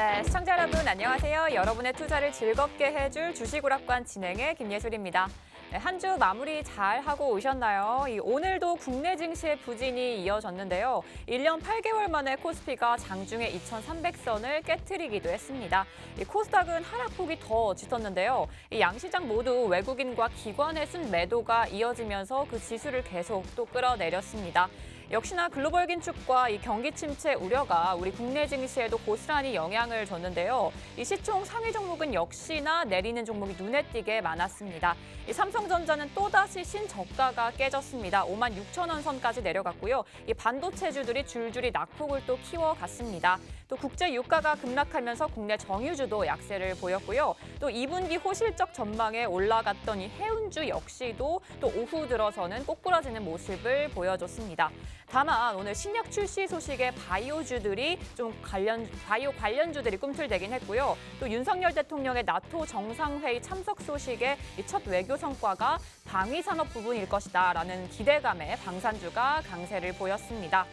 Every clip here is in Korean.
네, 시청자 여러분 안녕하세요. 여러분의 투자를 즐겁게 해줄 주식오락관 진행의 김예술입니다. 네, 한 주 마무리 잘 하고 오셨나요? 오늘도 국내 증시의 부진이 이어졌는데요. 1년 8개월 만에 코스피가 장중에 2,300선을 깨트리기도 했습니다. 코스닥은 하락폭이 더 짙었는데요. 양시장 모두 외국인과 기관의 순매도가 이어지면서 그 지수를 계속 또 끌어내렸습니다. 역시나 글로벌 긴축과 경기 침체 우려가 우리 국내 증시에도 고스란히 영향을 줬는데요. 시총 상위 종목은 역시나 내리는 종목이 눈에 띄게 많았습니다. 삼성전자는 또다시 신저가가 깨졌습니다. 56,000원 선까지 내려갔고요. 반도체주들이 줄줄이 낙폭을 또 키워갔습니다. 또 국제 유가가 급락하면서 국내 정유주도 약세를 보였고요. 또 2분기 호실적 전망에 올라갔던 해운주 역시도 또 오후 들어서는 꼬꾸라지는 모습을 보여줬습니다. 다만 오늘 신약 출시 소식에 바이오주들이 바이오 관련주들이 꿈틀대긴 했고요. 또 윤석열 대통령의 나토 정상회의 참석 소식에 첫 외교 성과가 방위산업 부분일 것이다라는 기대감에 방산주가 강세를 보였습니다.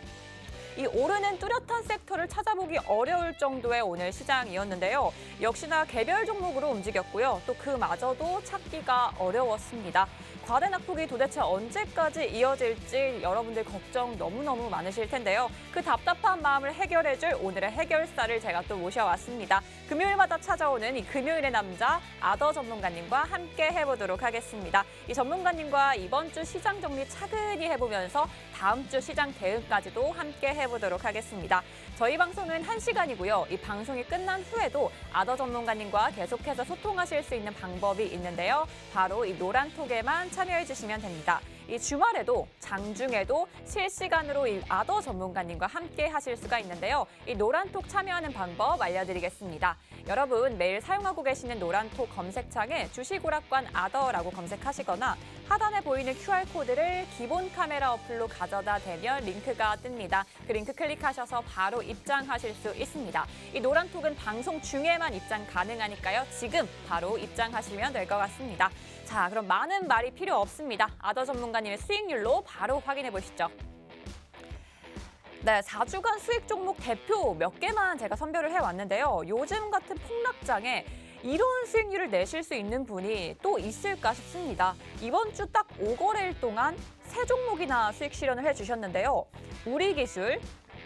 오르는 뚜렷한 섹터를 찾아보기 어려울 정도의 오늘 시장이었는데요. 역시나 개별 종목으로 움직였고요. 또 그마저도 찾기가 어려웠습니다. 과대 낙폭이 도대체 언제까지 이어질지 여러분들 걱정 너무너무 많으실 텐데요. 그 답답한 마음을 해결해줄 오늘의 해결사를 제가 또 모셔왔습니다. 금요일마다 찾아오는 이 금요일의 남자 아더 전문가님과 함께 해보도록 하겠습니다. 이 전문가님과 이번 주 시장 정리 차근히 해보면서 다음 주 시장 대응까지도 함께 해보도록 하겠습니다. 저희 방송은 1시간이고요. 이 방송이 끝난 후에도 아더 전문가님과 계속해서 소통하실 수 있는 방법이 있는데요. 바로 이 노란톡에만 참여해 주시면 됩니다. 이 주말에도 장중에도 실시간으로 이 아더 전문가님과 함께 하실 수가 있는데요. 이 노란톡 참여하는 방법 알려드리겠습니다. 여러분 매일 사용하고 계시는 노란톡 검색창에 주식오락관 아더라고 검색하시거나 하단에 보이는 QR코드를 기본 카메라 어플로 가져다 대면 링크가 뜹니다. 그 링크 클릭하셔서 바로 입장하실 수 있습니다. 이 노란톡은 방송 중에만 입장 가능하니까요. 지금 바로 입장하시면 될 것 같습니다. 자, 그럼 많은 말이 필요 없습니다. 아더 전문가님의 수익률로 바로 확인해 보시죠. 네, 4주간 수익 종목 대표 몇 개만 제가 선별을 해왔는데요. 요즘 같은 폭락장에 이런 수익률을 내실 수 있는 분이 또 있을까 싶습니다. 이번 주 딱 5거래일 동안 3종목이나 수익 실현을 해주셨는데요. 우리기술,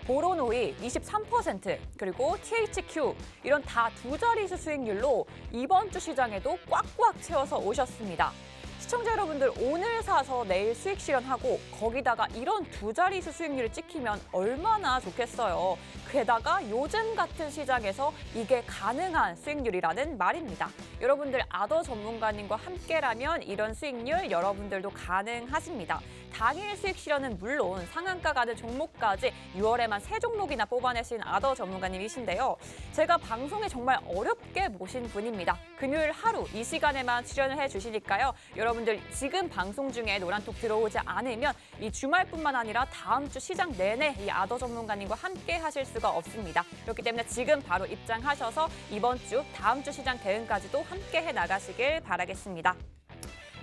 보로노이 23%, 그리고 THQ 이런 다 두 자릿수 수익률로 이번 주 시장에도 꽉꽉 채워서 오셨습니다. 시청자 여러분들 오늘 사서 내일 수익 실현하고 거기다가 이런 두 자릿수 수익률을 찍히면 얼마나 좋겠어요. 게다가 요즘 같은 시장에서 이게 가능한 수익률이라는 말입니다. 여러분들 아더 전문가님과 함께라면 이런 수익률 여러분들도 가능하십니다. 당일 수익 실현은 물론 상한가 가는 종목까지 6월에만 3종목이나 뽑아내신 아더 전문가님이신데요. 제가 방송에 정말 어렵게 모신 분입니다. 금요일 하루 이 시간에만 출연을 해주시니까요. 여러분들 지금 방송 중에 노란톡 들어오지 않으면 이 주말뿐만 아니라 다음 주 시장 내내 이 아더 전문가님과 함께 하실 수가 없습니다. 그렇기 때문에 지금 바로 입장하셔서 이번 주, 다음 주 시장 대응까지도 함께 해나가시길 바라겠습니다.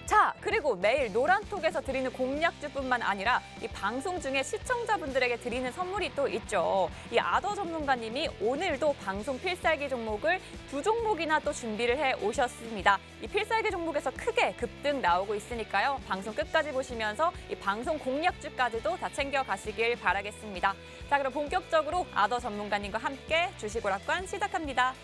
자, 그리고 매일 노란톡에서 드리는 공략주뿐만 아니라 이 방송 중에 시청자분들에게 드리는 선물이 또 있죠. 이 아더 전문가님이 오늘도 방송 필살기 종목을 2종목이나 또 준비를 해 오셨습니다. 이 필살기 종목에서 크게 급등 나오고 있으니까요. 방송 끝까지 보시면서 이 방송 공략주까지도 다 챙겨가시길 바라겠습니다. 자, 그럼 본격적으로 아더 전문가님과 함께 주식오락관 시작합니다.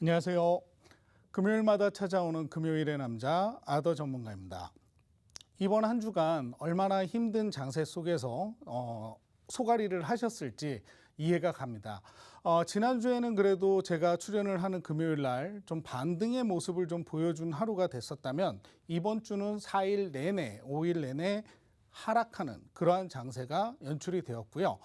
안녕하세요. 금요일마다 찾아오는 금요일의 남자 아더 전문가입니다. 이번 한 주간 얼마나 힘든 장세 속에서 소가리를 하셨을지 이해가 갑니다. 지난주에는 그래도 제가 출연을 하는 금요일 날 좀 반등의 모습을 좀 보여준 하루가 됐었다면 이번 주는 4일 내내, 5일 내내 하락하는 그러한 장세가 연출이 되었고요.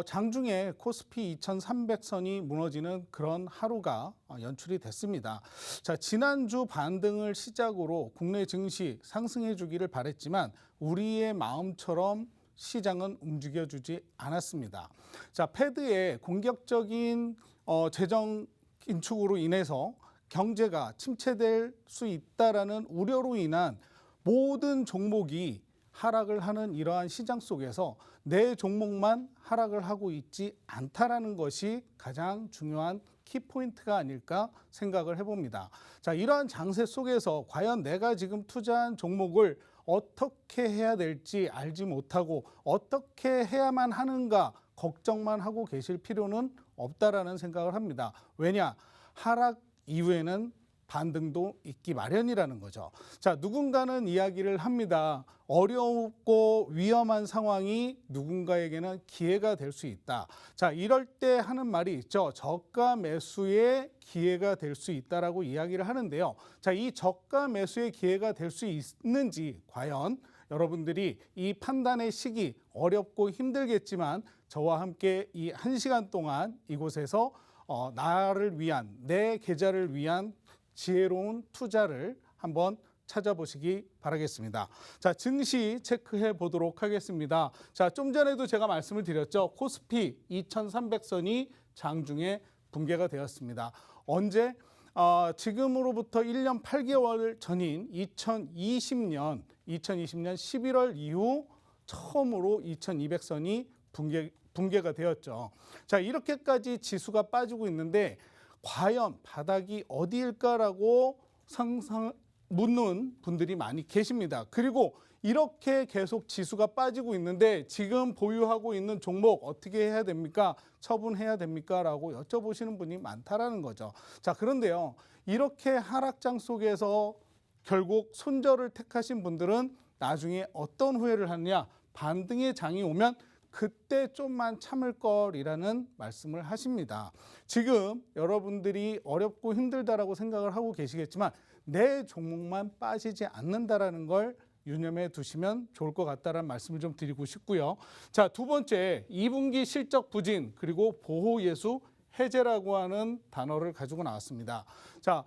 장중에 코스피 2300선이 무너지는 그런 하루가 연출이 됐습니다. 자, 지난주 반등을 시작으로 국내 증시 상승해 주기를 바랬지만 우리의 마음처럼 시장은 움직여주지 않았습니다. 자, 패드의 공격적인 재정 긴축으로 인해서 경제가 침체될 수 있다라는 우려로 인한 모든 종목이 하락을 하는 이러한 시장 속에서 내 종목만 하락을 하고 있지 않다라는 것이 가장 중요한 키포인트가 아닐까 생각을 해봅니다. 자, 이러한 장세 속에서 과연 내가 지금 투자한 종목을 어떻게 해야 될지 알지 못하고 어떻게 해야만 하는가 걱정만 하고 계실 필요는 없다라는 생각을 합니다. 왜냐? 하락 이후에는 반등도 있기 마련이라는 거죠. 자, 누군가는 이야기를 합니다. 어렵고 위험한 상황이 누군가에게는 기회가 될 수 있다. 자, 이럴 때 하는 말이 있죠. 저가 매수의 기회가 될 수 있다라고 이야기를 하는데요. 자, 이 저가 매수의 기회가 될 수 있는지 과연 여러분들이 이 판단의 시기 어렵고 힘들겠지만 저와 함께 이 1시간 동안 이곳에서 나를 위한 내 계좌를 위한 지혜로운 투자를 한번 찾아보시기 바라겠습니다. 자, 증시 체크해 보도록 하겠습니다. 자, 좀 전에도 제가 말씀을 드렸죠. 코스피 2300선이 장중에 붕괴가 되었습니다. 언제? 지금으로부터 1년 8개월 전인 2020년 11월 이후 처음으로 2200선이 붕괴가 되었죠. 자, 이렇게까지 지수가 빠지고 있는데 과연 바닥이 어디일까라고 묻는 분들이 많이 계십니다. 그리고 이렇게 계속 지수가 빠지고 있는데 지금 보유하고 있는 종목 어떻게 해야 됩니까? 처분해야 됩니까? 라고 여쭤보시는 분이 많다라는 거죠. 자, 그런데요. 이렇게 하락장 속에서 결국 손절을 택하신 분들은 나중에 어떤 후회를 하느냐? 반등의 장이 오면 그때 좀만 참을 걸이라는 말씀을 하십니다. 지금 여러분들이 어렵고 힘들다라고 생각을 하고 계시겠지만 내 종목만 빠지지 않는다라는 걸 유념해 두시면 좋을 것 같다라는 말씀을 좀 드리고 싶고요. 자, 두 번째, 2분기 실적 부진 그리고 보호 예수 해제라고 하는 단어를 가지고 나왔습니다. 자,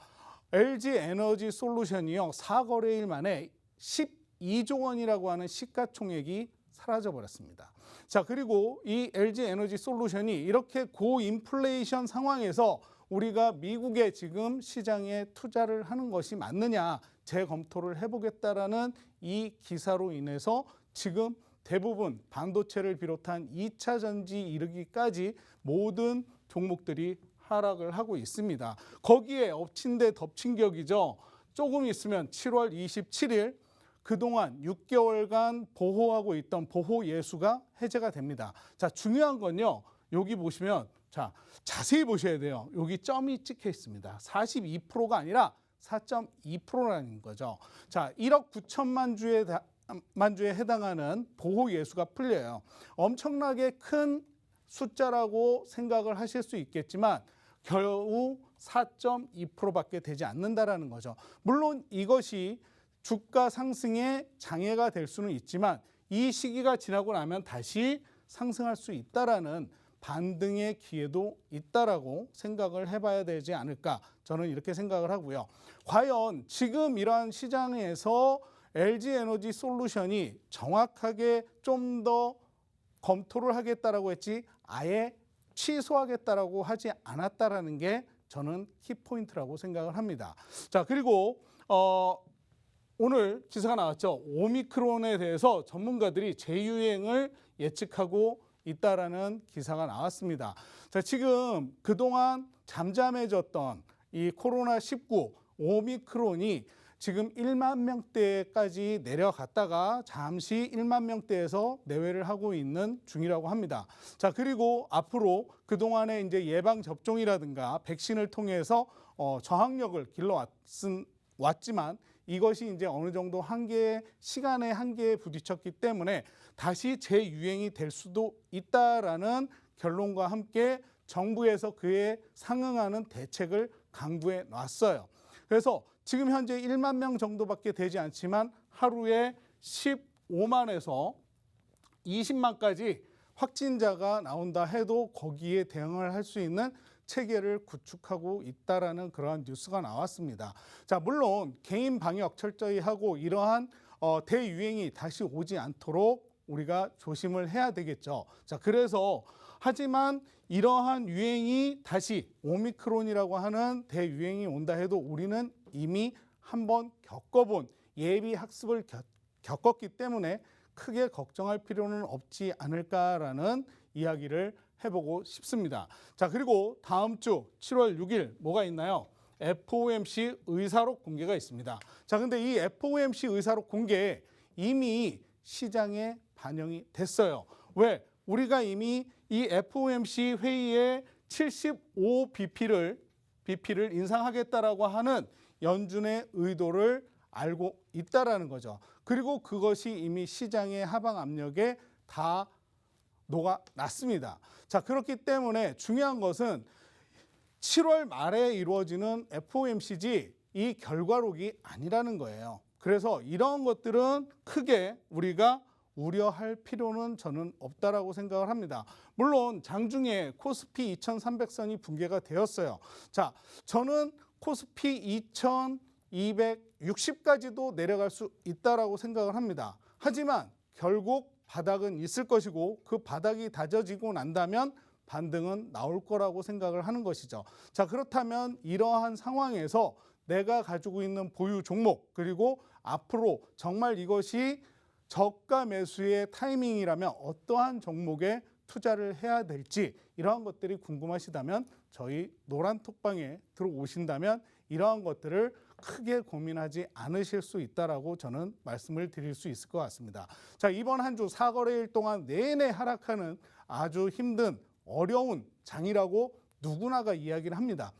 LG 에너지 솔루션이요. 4거래일 만에 12조 원이라고 하는 시가총액이 사라져 버렸습니다. 자, 그리고 이 LG 에너지 솔루션이 이렇게 고인플레이션 상황에서 우리가 미국에 지금 시장에 투자를 하는 것이 맞느냐 재검토를 해보겠다라는 이 기사로 인해서 지금 대부분 반도체를 비롯한 2차 전지 이르기까지 모든 종목들이 하락을 하고 있습니다. 거기에 엎친 데 덮친 격이죠. 조금 있으면 7월 27일 그동안 6개월간 보호하고 있던 보호 예수가 해제가 됩니다. 자, 중요한 건요. 여기 보시면 자, 자세히 보셔야 돼요. 여기 점이 찍혀 있습니다. 42%가 아니라 4.2%라는 거죠. 자, 1억 9천만 주에 해당하는 보호 예수가 풀려요. 엄청나게 큰 숫자라고 생각을 하실 수 있겠지만 겨우 4.2%밖에 되지 않는다라는 거죠. 물론 이것이 주가 상승에 장애가 될 수는 있지만 이 시기가 지나고 나면 다시 상승할 수 있다라는 반등의 기회도 있다라고 생각을 해봐야 되지 않을까 저는 이렇게 생각을 하고요. 과연 지금 이러한 시장에서 LG 에너지 솔루션이 정확하게 좀 더 검토를 하겠다라고 했지 아예 취소하겠다라고 하지 않았다라는 게 저는 키포인트라고 생각을 합니다. 자, 그리고 오늘 기사가 나왔죠. 오미크론에 대해서 전문가들이 재유행을 예측하고 있다라는 기사가 나왔습니다. 자, 지금 그동안 잠잠해졌던 이 코로나19 오미크론이 지금 1만 명대까지 내려갔다가 잠시 1만 명대에서 내외를 하고 있는 중이라고 합니다. 자, 그리고 앞으로 그동안의 이제 예방 접종이라든가 백신을 통해서 저항력을 길러왔지만 이것이 이제 어느 정도 시간의 한계에 부딪혔기 때문에 다시 재유행이 될 수도 있다라는 결론과 함께 정부에서 그에 상응하는 대책을 강구해 놨어요. 그래서 지금 현재 1만 명 정도밖에 되지 않지만 하루에 15만에서 20만까지 확진자가 나온다 해도 거기에 대응을 할 수 있는 체계를 구축하고 있다라는 그러한 뉴스가 나왔습니다. 자, 물론 개인 방역 철저히 하고 이러한 대유행이 다시 오지 않도록 우리가 조심을 해야 되겠죠. 자, 그래서 하지만 이러한 유행이 다시 오미크론이라고 하는 대유행이 온다 해도 우리는 이미 한번 겪어본 예비 학습을 겪었기 때문에 크게 걱정할 필요는 없지 않을까라는 이야기를 해보고 싶습니다. 자, 그리고 다음 주 7월 6일 뭐가 있나요? FOMC 의사록 공개가 있습니다. 자, 근데 이 FOMC 의사록 공개 이미 시장에 반영이 됐어요. 왜? 우리가 이미 이 FOMC 회의에 75bp를 인상하겠다라고 하는 연준의 의도를 알고 있다라는 거죠. 그리고 그것이 이미 시장의 하방 압력에 다 녹아났습니다. 자, 그렇기 때문에 중요한 것은 7월 말에 이루어지는 FOMC지 이 결과록이 아니라는 거예요. 그래서 이런 것들은 크게 우리가 우려할 필요는 저는 없다라고 생각을 합니다. 물론 장중에 코스피 2300선이 붕괴가 되었어요. 자, 저는 코스피 2260까지도 내려갈 수 있다라고 생각을 합니다. 하지만 결국 바닥은 있을 것이고 그 바닥이 다져지고 난다면 반등은 나올 거라고 생각을 하는 것이죠. 자, 그렇다면 이러한 상황에서 내가 가지고 있는 보유 종목 그리고 앞으로 정말 이것이 저가 매수의 타이밍이라면 어떠한 종목에 투자를 해야 될지 이러한 것들이 궁금하시다면 저희 노란톡방에 들어오신다면 이러한 것들을 크게 고민하지 않으실 수 있다라고 저는 말씀을 드릴 수 있을 것 같습니다. 자, 이번 한 주 4거래일 동안 내내 하락하는 아주 힘든 어려운 장이라고 누구나가 이야기를 합니다.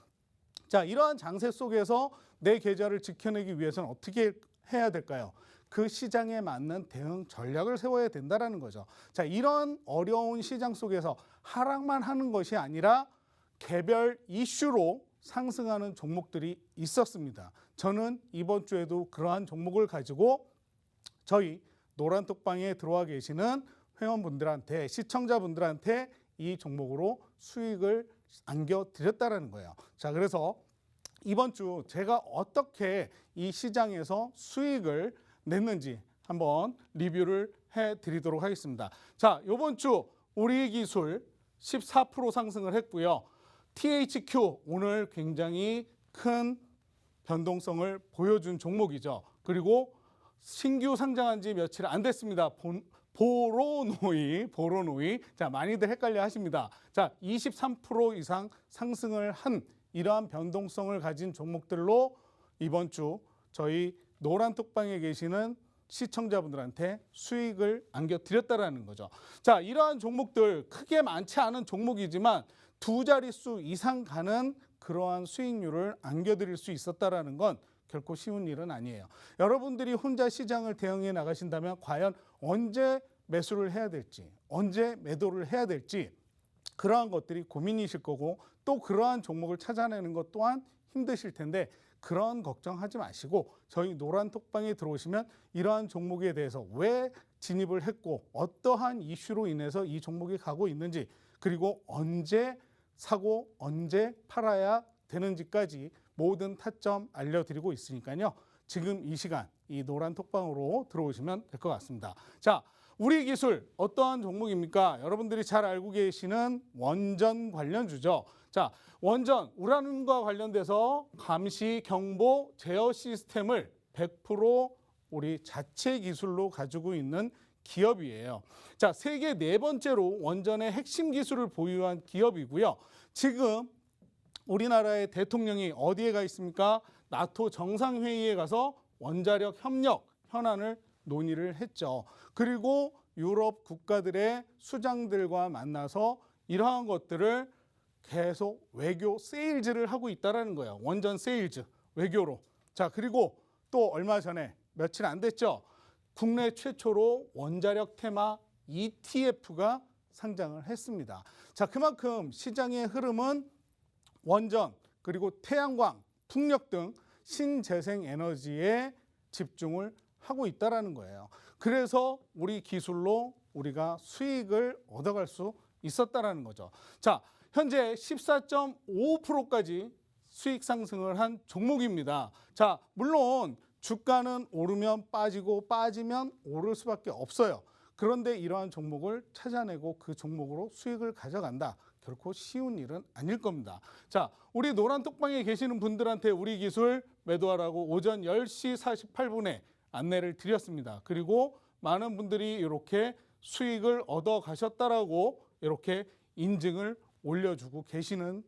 자, 이러한 장세 속에서 내 계좌를 지켜내기 위해서는 어떻게 해야 될까요? 그 시장에 맞는 대응 전략을 세워야 된다는 거죠. 자, 이런 어려운 시장 속에서 하락만 하는 것이 아니라 개별 이슈로 상승하는 종목들이 있었습니다. 저는 이번 주에도 그러한 종목을 가지고 저희 노란톡방에 들어와 계시는 회원분들한테 시청자분들한테 이 종목으로 수익을 안겨드렸다는 거예요. 자, 그래서 이번 주 제가 어떻게 이 시장에서 수익을 냈는지 한번 리뷰를 해드리도록 하겠습니다. 자, 이번 주 우리 기술 14% 상승을 했고요. THQ 오늘 굉장히 큰 변동성을 보여준 종목이죠. 그리고 신규 상장한 지 며칠 안 됐습니다. 보로노이. 자, 많이들 헷갈려 하십니다. 자, 23% 이상 상승을 한 이러한 변동성을 가진 종목들로 이번 주 저희 노란톡방에 계시는 시청자분들한테 수익을 안겨드렸다라는 거죠. 자, 이러한 종목들 크게 많지 않은 종목이지만 두 자릿수 이상 가는 그러한 수익률을 안겨드릴 수 있었다라는 건 결코 쉬운 일은 아니에요. 여러분들이 혼자 시장을 대응해 나가신다면 과연 언제 매수를 해야 될지, 언제 매도를 해야 될지 그러한 것들이 고민이실 거고 또 그러한 종목을 찾아내는 것 또한 힘드실 텐데 그런 걱정하지 마시고 저희 노란톡방에 들어오시면 이러한 종목에 대해서 왜 진입을 했고 어떠한 이슈로 인해서 이 종목이 가고 있는지 그리고 언제 사고 언제 팔아야 되는지까지 모든 타점 알려드리고 있으니까요. 지금 이 시간 이 노란톡방으로 들어오시면 될 것 같습니다. 자, 우리 기술 어떠한 종목입니까? 여러분들이 잘 알고 계시는 원전 관련주죠. 자, 원전 우라늄과 관련돼서 감시, 경보, 제어 시스템을 100% 우리 자체 기술로 가지고 있는 기업이에요. 자, 세계 네 번째로 원전의 핵심 기술을 보유한 기업이고요. 지금 우리나라의 대통령이 어디에 가 있습니까? 나토 정상회의에 가서 원자력 협력 현안을 논의를 했죠. 그리고 유럽 국가들의 수장들과 만나서 이러한 것들을 계속 외교 세일즈를 하고 있다는 거예요. 원전 세일즈, 외교로. 자, 그리고 또 얼마 전에 며칠 안 됐죠. 국내 최초로 원자력 테마 ETF가 상장을 했습니다. 자, 그만큼 시장의 흐름은 원전, 그리고 태양광, 풍력 등 신재생 에너지에 집중을 하고 있다라는 거예요. 그래서 우리 기술로 우리가 수익을 얻어갈 수 있었다라는 거죠. 자, 현재 14.5%까지 수익 상승을 한 종목입니다. 자, 물론 주가는 오르면 빠지고 빠지면 오를 수밖에 없어요. 그런데 이러한 종목을 찾아내고 그 종목으로 수익을 가져간다. 결코 쉬운 일은 아닐 겁니다. 자, 우리 노란톡방에 계시는 분들한테 우리 기술 매도하라고 오전 10시 48분에 안내를 드렸습니다. 그리고 많은 분들이 이렇게 수익을 얻어 가셨다라고 이렇게 인증을 올려주고 계시는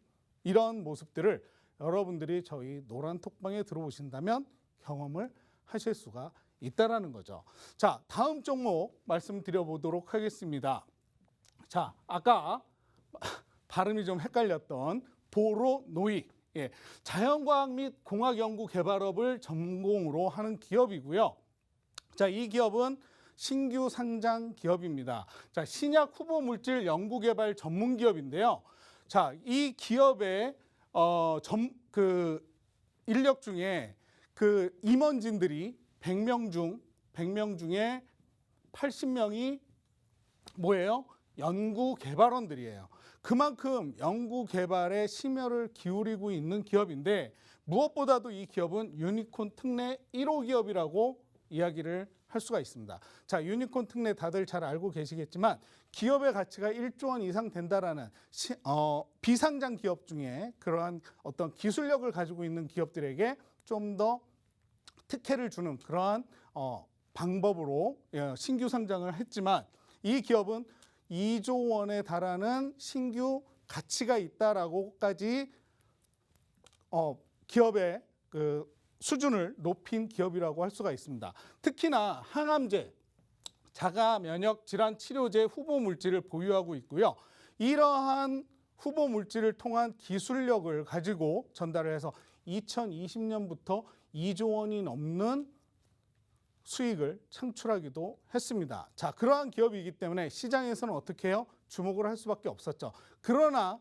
이런 모습들을 여러분들이 저희 노란톡방에 들어오신다면 경험을 하실 수가 있다라는 거죠. 자, 다음 종목 말씀드려 보도록 하겠습니다. 자, 아까 발음이 좀 헷갈렸던 보로노이, 예, 자연과학 및 공학연구개발업을 전공으로 하는 기업이고요. 자, 이 기업은 신규 상장 기업입니다. 자, 신약 후보 물질 연구개발 전문 기업인데요. 자, 이 기업의 인력 중에 그 임원진들이 100명 중에 80명이 뭐예요? 연구개발원들이에요. 그만큼 연구개발에 심혈을 기울이고 있는 기업인데 무엇보다도 이 기업은 유니콘 특례 1호 기업이라고 이야기를 할 수가 있습니다. 자, 유니콘 특례 다들 잘 알고 계시겠지만 기업의 가치가 1조 원 이상 된다라는 비상장 기업 중에 그러한 어떤 기술력을 가지고 있는 기업들에게 좀 더 특혜를 주는 그러한 방법으로 신규 상장을 했지만 이 기업은 2조 원에 달하는 신규 가치가 있다라고까지 기업의 그 수준을 높인 기업이라고 할 수가 있습니다. 특히나 항암제, 자가 면역 질환 치료제 후보 물질을 보유하고 있고요. 이러한 후보 물질을 통한 기술력을 가지고 전달을 해서 2020년부터 2조 원이 넘는 수익을 창출하기도 했습니다. 자, 그러한 기업이기 때문에 시장에서는 어떻게 해요? 주목을 할 수밖에 없었죠. 그러나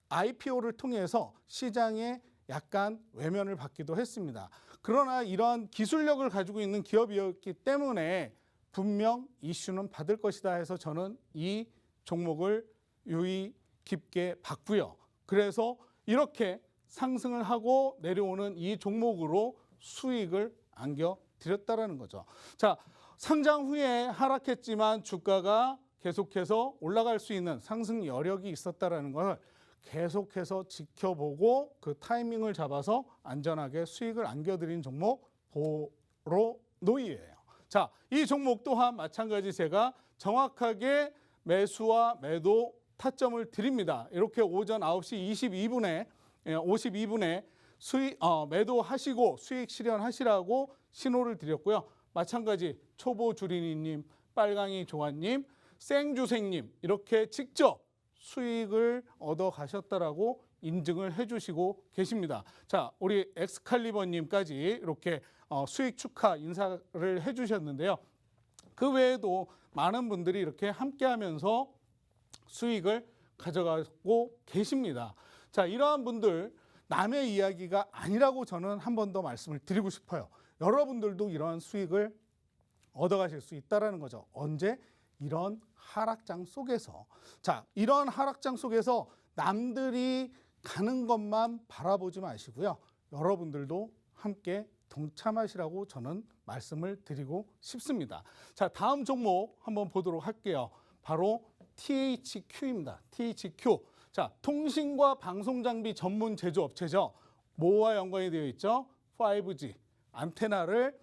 IPO를 통해서 시장에 약간 외면을 받기도 했습니다. 그러나 이러한 기술력을 가지고 있는 기업이었기 때문에 분명 이슈는 받을 것이다 해서 저는 이 종목을 유의 깊게 봤고요. 그래서 이렇게 상승을 하고 내려오는 이 종목으로 수익을 안겨드렸다라는 거죠. 자, 상장 후에 하락했지만 주가가 계속해서 올라갈 수 있는 상승 여력이 있었다라는 걸 계속해서 지켜보고 그 타이밍을 잡아서 안전하게 수익을 안겨드린 종목 보로노이예요. 자, 이 종목 또한 마찬가지 제가 정확하게 매수와 매도 타점을 드립니다. 이렇게 오전 9시 52분에 매도하시고 수익 실현하시라고 신호를 드렸고요. 마찬가지 초보 주린이님, 빨강이 조아님, 생주생님 이렇게 직접 수익을 얻어 가셨다라고 인증을 해주시고 계십니다. 자, 우리 엑스칼리버님까지 이렇게 수익 축하 인사를 해주셨는데요. 그 외에도 많은 분들이 이렇게 함께하면서 수익을 가져가고 계십니다. 자, 이러한 분들 남의 이야기가 아니라고 저는 한 번 더 말씀을 드리고 싶어요. 여러분들도 이러한 수익을 얻어가실 수 있다는 거죠. 언제? 이런 하락장 속에서. 자, 이런 하락장 속에서 남들이 가는 것만 바라보지 마시고요. 여러분들도 함께 동참하시라고 저는 말씀을 드리고 싶습니다. 자, 다음 종목 한번 보도록 할게요. 바로 THQ입니다. THQ. 자, 통신과 방송장비 전문 제조업체죠. 뭐와 연관이 되어 있죠? 5G 안테나를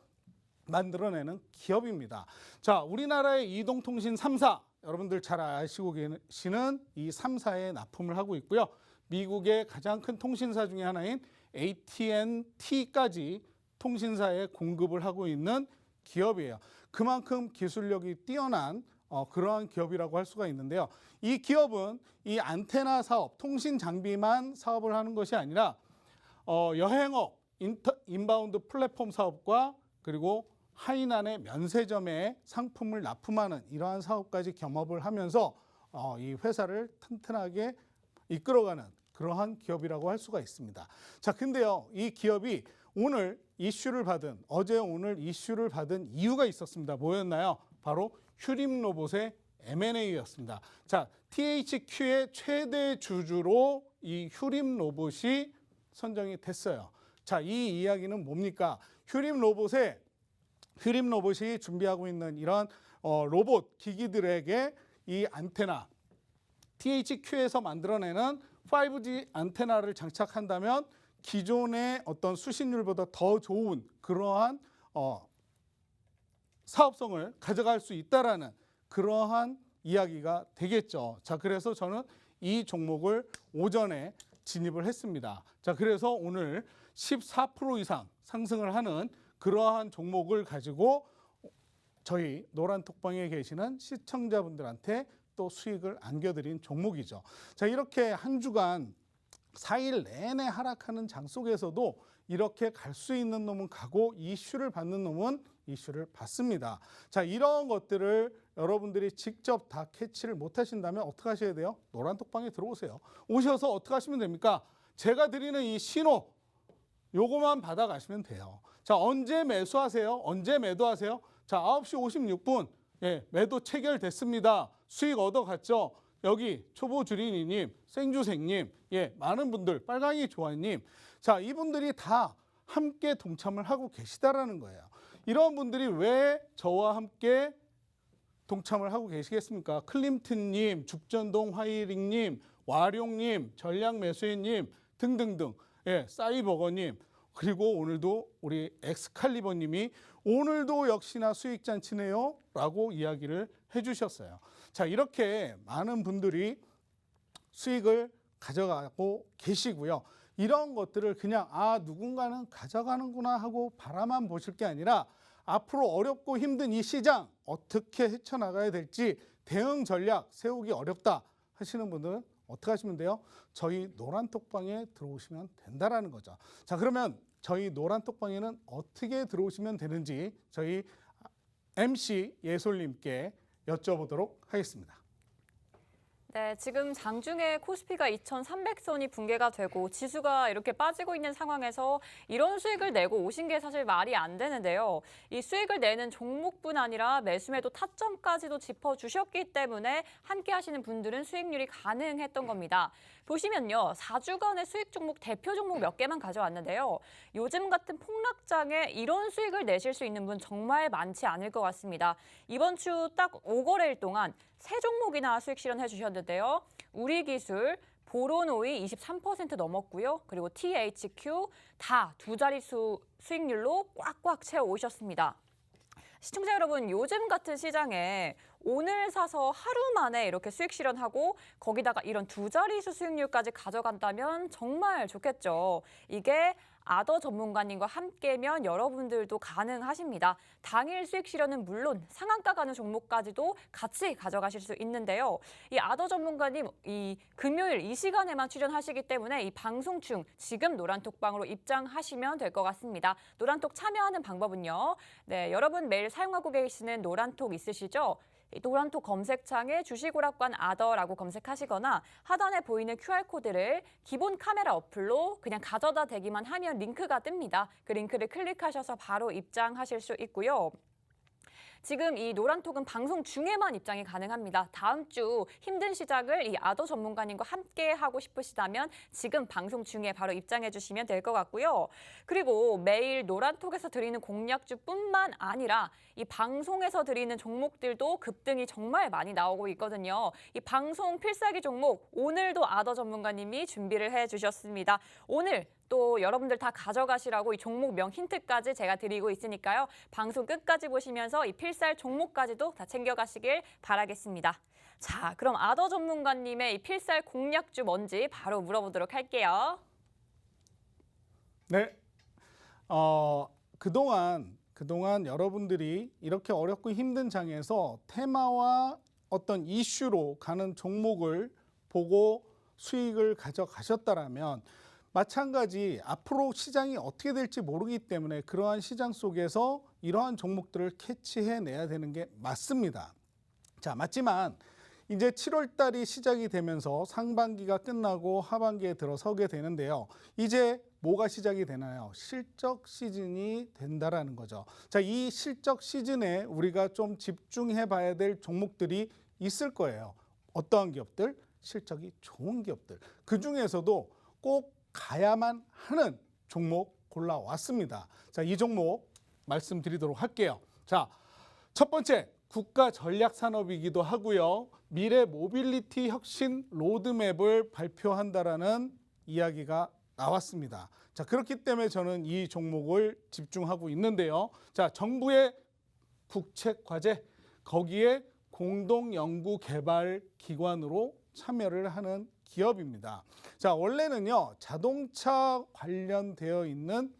만들어내는 기업입니다. 자, 우리나라의 이동통신 3사 여러분들 잘 아시고 계시는 이 3사에 납품을 하고 있고요. 미국의 가장 큰 통신사 중에 하나인 AT&T까지 통신사에 공급을 하고 있는 기업이에요. 그만큼 기술력이 뛰어난 그러한 기업이라고 할 수가 있는데요. 이 기업은 이 안테나 사업, 통신 장비만 사업을 하는 것이 아니라 여행업, 인바운드 플랫폼 사업과 그리고 하이난의 면세점에 상품을 납품하는 이러한 사업까지 겸업을 하면서 이 회사를 튼튼하게 이끌어가는 그러한 기업이라고 할 수가 있습니다. 자, 근데요, 이 기업이 오늘 이슈를 받은, 어제 오늘 이슈를 받은 이유가 있었습니다. 뭐였나요? 바로 휴림로봇의 M&A였습니다. 자, THQ의 최대 주주로 이 휴림로봇이 선정이 됐어요. 자, 이 이야기는 뭡니까? 휴림로봇이 준비하고 있는 이런 로봇 기기들에게 이 안테나, THQ에서 만들어내는 5G 안테나를 장착한다면 기존의 어떤 수신율보다 더 좋은 그러한 사업성을 가져갈 수 있다라는 그러한 이야기가 되겠죠. 자, 그래서 저는 이 종목을 오전에 진입을 했습니다. 자, 그래서 오늘 14% 이상 상승을 하는 그러한 종목을 가지고 저희 노란톡방에 계시는 시청자분들한테 또 수익을 안겨드린 종목이죠. 자, 이렇게 한 주간 4일 내내 하락하는 장 속에서도 이렇게 갈 수 있는 놈은 가고 이슈를 받는 놈은 이슈를 받습니다. 자, 이런 것들을 여러분들이 직접 다 캐치를 못 하신다면 어떻게 하셔야 돼요? 노란톡방에 들어오세요. 오셔서 어떻게 하시면 됩니까? 제가 드리는 이 신호 요거만 받아가시면 돼요. 자, 언제 매수하세요? 언제 매도하세요? 자, 9시 56분 예, 매도 체결됐습니다. 수익 얻어갔죠? 여기 초보주린이님, 생주생님, 예, 많은 분들, 빨강이 조아님, 자, 이분들이 다 함께 동참을 하고 계시다라는 거예요. 이런 분들이 왜 저와 함께 동참을 하고 계시겠습니까? 클림튼님, 죽전동 화이링님, 와룡님, 전략매수인님 등등등, 예, 싸이버거님, 그리고 오늘도 우리 엑스칼리버님이 오늘도 역시나 수익잔치네요 라고 이야기를 해주셨어요. 자, 이렇게 많은 분들이 수익을 가져가고 계시고요. 이런 것들을 그냥 누군가는 가져가는구나 하고 바라만 보실 게 아니라 앞으로 어렵고 힘든 이 시장 어떻게 헤쳐나가야 될지 대응 전략 세우기 어렵다 하시는 분들은 어떻게 하시면 돼요? 저희 노란톡방에 들어오시면 된다라는 거죠. 자, 그러면 저희 노란톡방에는 어떻게 들어오시면 되는지 저희 MC 예솔님께 여쭤보도록 하겠습니다. 네, 지금 장중에 코스피가 2,300선이 붕괴가 되고 지수가 이렇게 빠지고 있는 상황에서 이런 수익을 내고 오신 게 사실 말이 안 되는데요. 이 수익을 내는 종목뿐 아니라 매수매도 타점까지도 짚어주셨기 때문에 함께 하시는 분들은 수익률이 가능했던 겁니다. 보시면요, 4주간의 수익 종목 대표 종목 몇 개만 가져왔는데요. 요즘 같은 폭락장에 이런 수익을 내실 수 있는 분 정말 많지 않을 것 같습니다. 이번 주 딱 5거래일 동안 3종목이나 수익 실현해 주셨는데요. 우리기술, 보론오이 23% 넘었고요. 그리고 THQ 다 두 자릿수 수익률로 꽉꽉 채워 오셨습니다. 시청자 여러분, 요즘 같은 시장에 오늘 사서 하루 만에 이렇게 수익 실현하고 거기다가 이런 두 자릿수 수익률까지 가져간다면 정말 좋겠죠. 이게 아더 전문가님과 함께면 여러분들도 가능하십니다. 당일 수익 실현은 물론 상한가 가는 종목까지도 같이 가져가실 수 있는데요. 이 아더 전문가님 이 금요일 이 시간에만 출연하시기 때문에 이 방송 중 지금 노란톡방으로 입장하시면 될 것 같습니다. 노란톡 참여하는 방법은요. 네, 여러분 매일 사용하고 계시는 노란톡 있으시죠? 노란톡 검색창에 주식오락관 아더라고 검색하시거나 하단에 보이는 QR코드를 기본 카메라 어플로 그냥 가져다 대기만 하면 링크가 뜹니다. 그 링크를 클릭하셔서 바로 입장하실 수 있고요. 지금 이 노란톡은 방송 중에만 입장이 가능합니다. 다음 주 힘든 시작을 이 아더 전문가님과 함께 하고 싶으시다면 지금 방송 중에 바로 입장해 주시면 될 것 같고요. 그리고 매일 노란톡에서 드리는 공략주뿐만 아니라 이 방송에서 드리는 종목들도 급등이 정말 많이 나오고 있거든요. 이 방송 필살기 종목 오늘도 아더 전문가님이 준비를 해 주셨습니다. 오늘 또 여러분들 다 가져가시라고 이 종목명 힌트까지 제가 드리고 있으니까요. 방송 끝까지 보시면서 이 필살 종목까지도 다 챙겨가시길 바라겠습니다. 자, 그럼 아더 전문가님의 이 필살 공략주 뭔지 바로 물어보도록 할게요. 네, 그동안 여러분들이 이렇게 어렵고 힘든 장에서 테마와 어떤 이슈로 가는 종목을 보고 수익을 가져가셨다라면 마찬가지 앞으로 시장이 어떻게 될지 모르기 때문에 그러한 시장 속에서 이러한 종목들을 캐치해내야 되는 게 맞습니다. 자, 맞지만 이제 7월 달이 시작이 되면서 상반기가 끝나고 하반기에 들어서게 되는데요. 이제 뭐가 시작이 되나요? 실적 시즌이 된다라는 거죠. 자, 이 실적 시즌에 우리가 좀 집중해 봐야 될 종목들이 있을 거예요. 어떠한 기업들? 실적이 좋은 기업들. 그 중에서도 꼭 가야만 하는 종목 골라왔습니다. 자, 이 종목 말씀드리도록 할게요. 자, 첫 번째 국가 전략 산업이기도 하고요. 미래 모빌리티 혁신 로드맵을 발표한다라는 이야기가 나왔습니다. 자, 그렇기 때문에 저는 이 종목을 집중하고 있는데요. 자, 정부의 국책 과제 거기에 공동 연구 개발 기관으로 참여를 하는 기업입니다. 자, 원래는요, 자동차 관련되어 있는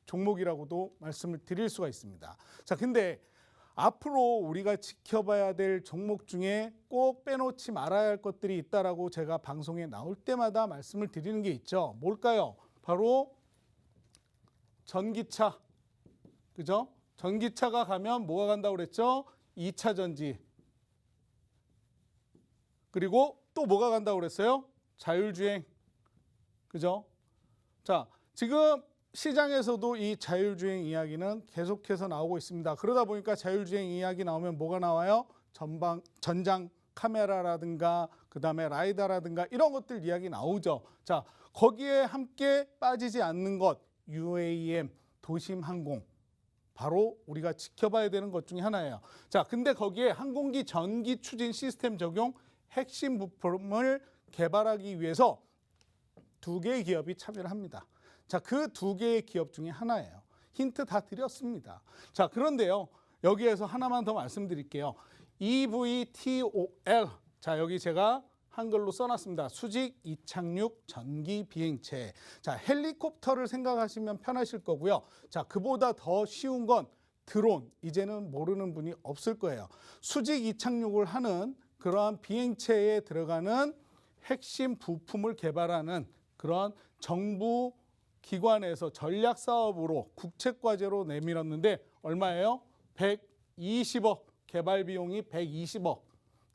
종목이라고도 말씀을 드릴 수가 있습니다. 자, 근데 앞으로 우리가 지켜봐야 될 종목 중에 꼭 빼놓지 말아야 할 것들이 있다라고 제가 방송에 나올 때마다 말씀을 드리는 게 있죠. 뭘까요? 바로 전기차. 그죠? 전기차가 가면 뭐가 간다고 그랬죠? 2차 전지. 그리고 또 뭐가 간다고 그랬어요? 자율주행. 그죠? 자, 지금 시장에서도 이 자율주행 이야기는 계속해서 나오고 있습니다. 그러다 보니까 자율주행 이야기 나오면 뭐가 나와요? 전장 카메라라든가 그다음에 라이다라든가 이런 것들 이야기 나오죠. 자, 거기에 함께 빠지지 않는 것 UAM, 도심항공. 바로 우리가 지켜봐야 되는 것 중에 하나예요. 자, 근데 거기에 항공기 전기 추진 시스템 적용 핵심 부품을 개발하기 위해서 2개의 기업이 참여를 합니다. 자, 그 2개의 기업 중에 하나예요. 힌트 다 드렸습니다. 자, 그런데요. 여기에서 하나만 더 말씀드릴게요. EVTOL. 자, 여기 제가 한글로 써놨습니다. 수직 이착륙 전기 비행체. 자, 헬리콥터를 생각하시면 편하실 거고요. 자, 그보다 더 쉬운 건 드론. 이제는 모르는 분이 없을 거예요. 수직 이착륙을 하는 그러한 비행체에 들어가는 핵심 부품을 개발하는 그런 정부 기관에서 전략 사업으로 국책 과제로 내밀었는데 얼마예요? 120억. 개발 비용이 120억.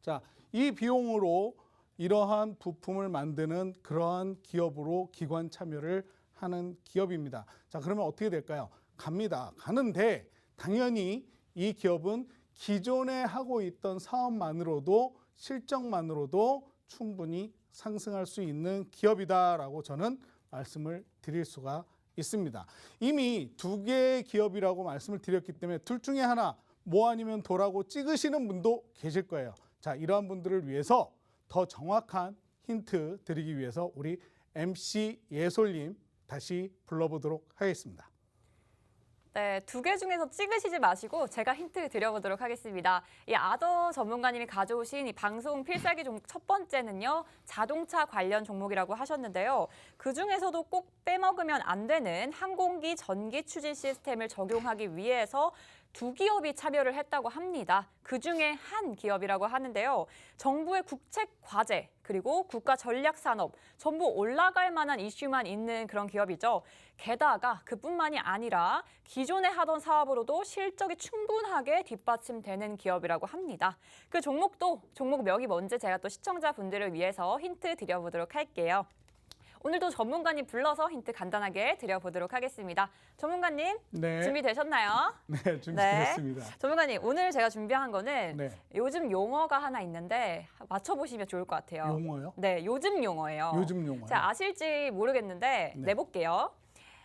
자, 이 비용으로 이러한 부품을 만드는 그러한 기업으로 기관 참여를 하는 기업입니다. 자, 그러면 어떻게 될까요? 갑니다. 가는데 당연히 이 기업은 기존에 하고 있던 사업만으로도 실적만으로도 충분히 상승할 수 있는 기업이다라고 저는 말씀을 드릴 수가 있습니다. 이미 2개의 기업이라고 말씀을 드렸기 때문에 둘 중에 하나 뭐 아니면 도라고 찍으시는 분도 계실 거예요. 자, 이러한 분들을 위해서 더 정확한 힌트 드리기 위해서 우리 MC 예솔님 다시 불러보도록 하겠습니다. 네, 2개 중에서 찍으시지 마시고 제가 힌트 드려보도록 하겠습니다. 이 아더 전문가님이 가져오신 이 방송 필살기 종목 첫 번째는요, 자동차 관련 종목이라고 하셨는데요. 그 중에서도 꼭 빼먹으면 안 되는 항공기 전기 추진 시스템을 적용하기 위해서 2기업이 참여를 했다고 합니다. 그 중에 한 기업이라고 하는데요. 정부의 국책 과제 그리고 국가 전략 산업 전부 올라갈 만한 이슈만 있는 그런 기업이죠. 게다가 그뿐만이 아니라 기존에 하던 사업으로도 실적이 충분하게 뒷받침되는 기업이라고 합니다. 그 종목명이 뭔지 제가 또 시청자분들을 위해서 힌트 드려보도록 할게요. 오늘도 전문가님 불러서 힌트 간단하게 드려보도록 하겠습니다. 전문가님, 네. 준비되셨나요? 네, 준비됐습니다. 네. 전문가님, 오늘 제가 준비한 거는 네. 요즘 용어가 하나 있는데 맞춰보시면 좋을 것 같아요. 용어요? 네, 요즘 용어예요. 요즘 용어요? 자, 아실지 모르겠는데 네. 내볼게요.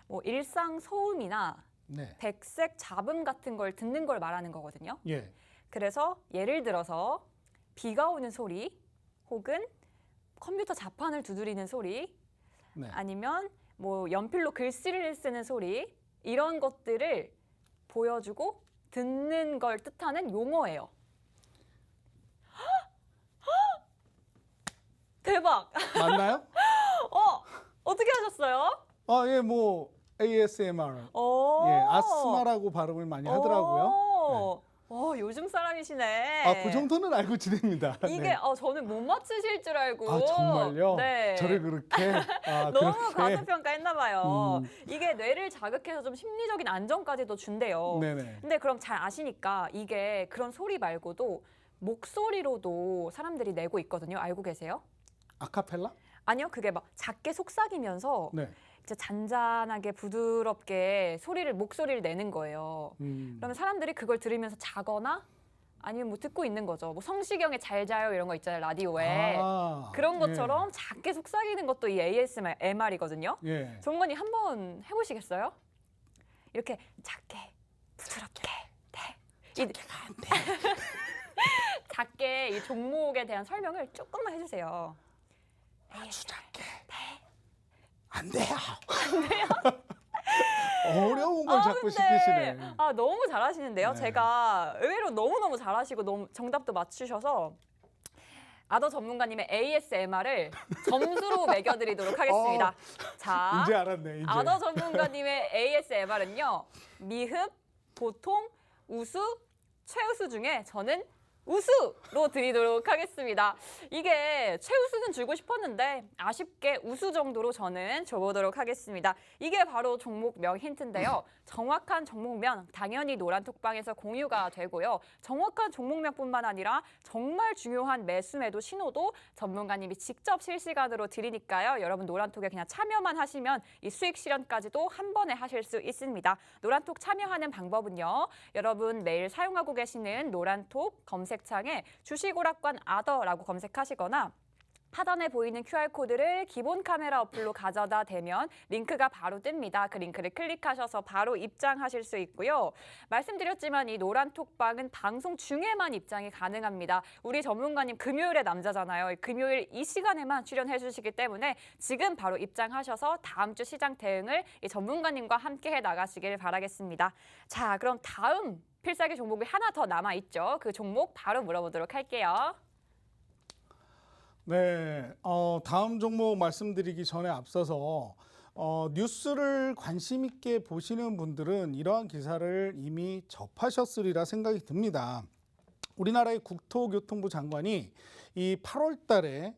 뭐 일상 소음이나 네. 백색 잡음 같은 걸 듣는 걸 말하는 거거든요. 예. 그래서 예를 들어서 비가 오는 소리 혹은 컴퓨터 자판을 두드리는 소리 네. 아니면 뭐 연필로 글씨를 쓰는 소리 이런 것들을 보여주고 듣는 걸 뜻하는 용어예요. 대박! 맞나요? 어떻게 하셨어요? 아, 예, 뭐 ASMR. 오. 예, 아스마라고 발음을 많이 하더라고요. 요즘 사람이시네. 아, 그 정도는 알고 지냅니다. 이게 네. 저는 못 맞추실 줄 알고. 아, 정말요? 네. 저를 그렇게 너무 그렇게. 과소평가했나 봐요. 이게 뇌를 자극해서 좀 심리적인 안정까지도 준대요. 네네. 근데 그럼 잘 아시니까 이게 그런 소리 말고도 목소리로도 사람들이 내고 있거든요. 알고 계세요? 아카펠라? 아니요, 그게 막 작게 속삭이면서 네. 이제 잔잔하게 부드럽게 목소리를 내는 거예요. 그러면 사람들이 그걸 들으면서 자거나 아니면 뭐 듣고 있는 거죠. 뭐 성시경의 잘 자요 이런 거 있잖아요, 라디오에. 그런 것처럼 작게 속삭이는 것도 이 ASMR이거든요. 예. 전문가님 한번 해보시겠어요? 이렇게 작게, 부드럽게. 네. 작게 이 종목에 대한 설명을 조금만 해주세요. 아주 작게. 안 돼요. 어려운 걸 자꾸 시키시네. 너무 잘하시는데요. 네. 제가 의외로 너무너무 잘하시고 너무 정답도 맞추셔서 아더 전문가님의 ASMR을 점수로 매겨드리도록 하겠습니다. 자, 이제 알았네. 이제. 아더 전문가님의 ASMR은요. 미흡, 보통, 우수, 최우수 중에 저는 우수로 드리도록 하겠습니다. 이게 최우수는 주고 싶었는데 아쉽게 우수 정도로 저는 줘보도록 하겠습니다. 이게 바로 종목명 힌트인데요. 정확한 종목명 당연히 노란톡방에서 공유가 되고요. 정확한 종목명뿐만 아니라 정말 중요한 매수 신호도 전문가님이 직접 실시간으로 드리니까요. 여러분 노란톡에 그냥 참여만 하시면 이 수익 실현까지도 한 번에 하실 수 있습니다. 노란톡 참여하는 방법은요. 여러분 매일 사용하고 계시는 노란톡 검색창에 주식오락관 아더라고 검색하시거나 하단에 보이는 QR코드를 기본 카메라 어플로 가져다 대면 링크가 바로 뜹니다. 그 링크를 클릭하셔서 바로 입장하실 수 있고요. 말씀드렸지만 이 노란톡방은 방송 중에만 입장이 가능합니다. 우리 전문가님 금요일에 남자잖아요. 금요일 이 시간에만 출연해 주시기 때문에 지금 바로 입장하셔서 다음 주 시장 대응을 이 전문가님과 함께 해 나가시길 바라겠습니다. 자, 그럼 다음 필살기 종목이 하나 더 남아있죠. 그 종목 바로 물어보도록 할게요. 네, 다음 종목 말씀드리기 전에 앞서서 뉴스를 관심 있게 보시는 분들은 이러한 기사를 이미 접하셨으리라 생각이 듭니다. 우리나라의 국토교통부 장관이 이 8월 달에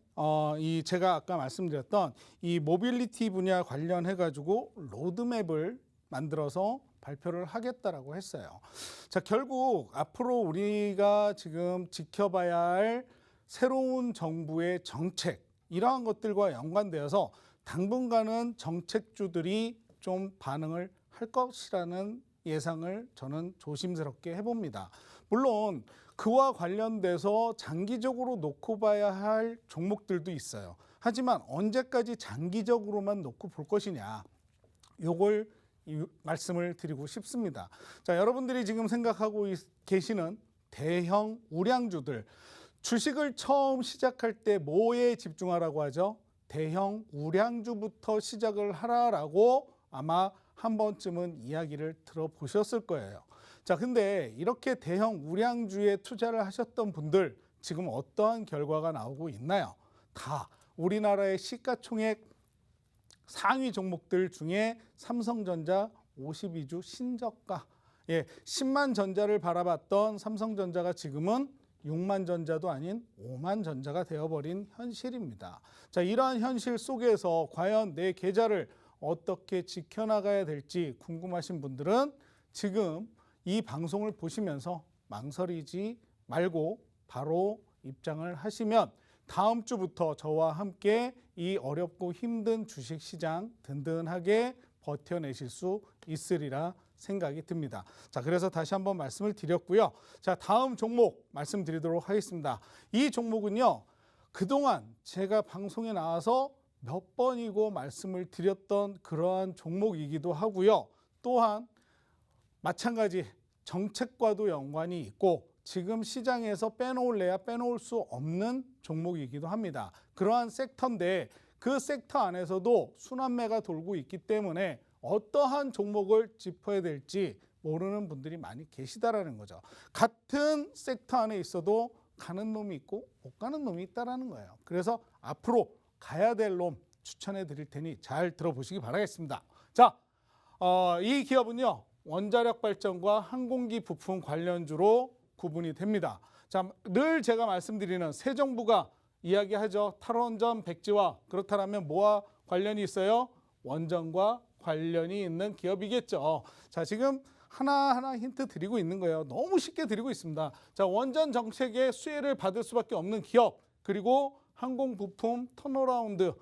이 제가 아까 말씀드렸던 이 모빌리티 분야 관련해 가지고 로드맵을 만들어서 발표를 하겠다라고 했어요. 자, 결국 앞으로 우리가 지금 지켜봐야 할 새로운 정부의 정책 이러한 것들과 연관되어서 당분간은 정책주들이 좀 반응을 할 것이라는 예상을 저는 조심스럽게 해봅니다. 물론 그와 관련돼서 장기적으로 놓고 봐야 할 종목들도 있어요. 하지만 언제까지 장기적으로만 놓고 볼 것이냐, 요걸 말씀을 드리고 싶습니다. 자, 여러분들이 지금 생각하고 계시는 대형 우량주들, 주식을 처음 시작할 때 뭐에 집중하라고 하죠? 대형 우량주부터 시작을 하라라고 아마 한 번쯤은 이야기를 들어보셨을 거예요. 자, 근데 이렇게 대형 우량주에 투자를 하셨던 분들 지금 어떠한 결과가 나오고 있나요? 다 우리나라의 시가총액 상위 종목들 중에 삼성전자 52주 신저가, 10만 전자를 바라봤던 삼성전자가 지금은 6만 전자도 아닌 5만 전자가 되어버린 현실입니다. 자, 이러한 현실 속에서 과연 내 계좌를 어떻게 지켜나가야 될지 궁금하신 분들은 지금 이 방송을 보시면서 망설이지 말고 바로 입장을 하시면 다음 주부터 저와 함께 이 어렵고 힘든 주식시장 든든하게 버텨내실 수 있으리라 생각이 듭니다. 자, 그래서 다시 한번 말씀을 드렸고요. 자, 다음 종목 말씀드리도록 하겠습니다. 이 종목은요, 그동안 제가 방송에 나와서 몇 번이고 말씀을 드렸던 그러한 종목이기도 하고요. 또한 마찬가지 정책과도 연관이 있고 지금 시장에서 빼놓을래야 빼놓을 수 없는 종목이기도 합니다. 그러한 섹터인데 그 섹터 안에서도 순환매가 돌고 있기 때문에 어떠한 종목을 짚어야 될지 모르는 분들이 많이 계시다라는 거죠. 같은 섹터 안에 있어도 가는 놈이 있고 못 가는 놈이 있다라는 거예요. 그래서 앞으로 가야 될 놈 추천해 드릴 테니 잘 들어보시기 바라겠습니다. 자, 이 기업은요, 원자력 발전과 항공기 부품 관련주로 구분이 됩니다. 자, 늘 제가 말씀드리는 새 정부가 이야기하죠. 탈원전 백지화. 그렇다면 뭐와 관련이 있어요? 원전과 관련이 있는 기업이겠죠. 자, 지금 하나하나 힌트 드리고 있는 거예요. 너무 쉽게 드리고 있습니다. 자, 원전 정책의 수혜를 받을 수밖에 없는 기업, 그리고 항공 부품 턴어라운드